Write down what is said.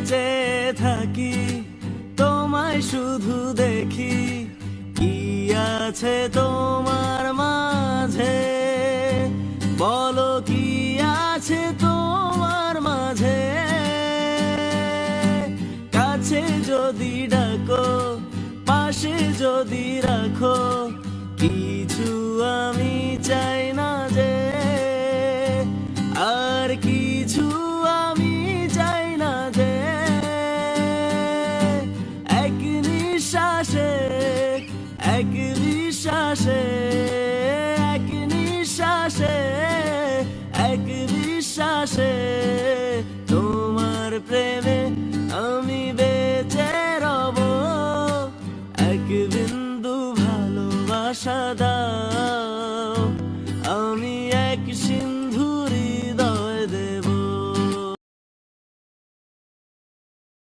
চেয়ে থাকি, তোমায় শুধু দেখি, কি আছে তোমার মাঝে, বলো কি আছে তোমার মাঝে। কাছে যদি ডাকো, পাশে যদি রাখো, কিছু আমি চাই না যে, আর কিছু আমি চাই না যে। এক নিঃশ্বাসে, এক বিশ্বাসে, এক নিঃশ্বাসে, এক বিশ্বাসে তোমার প্রেমে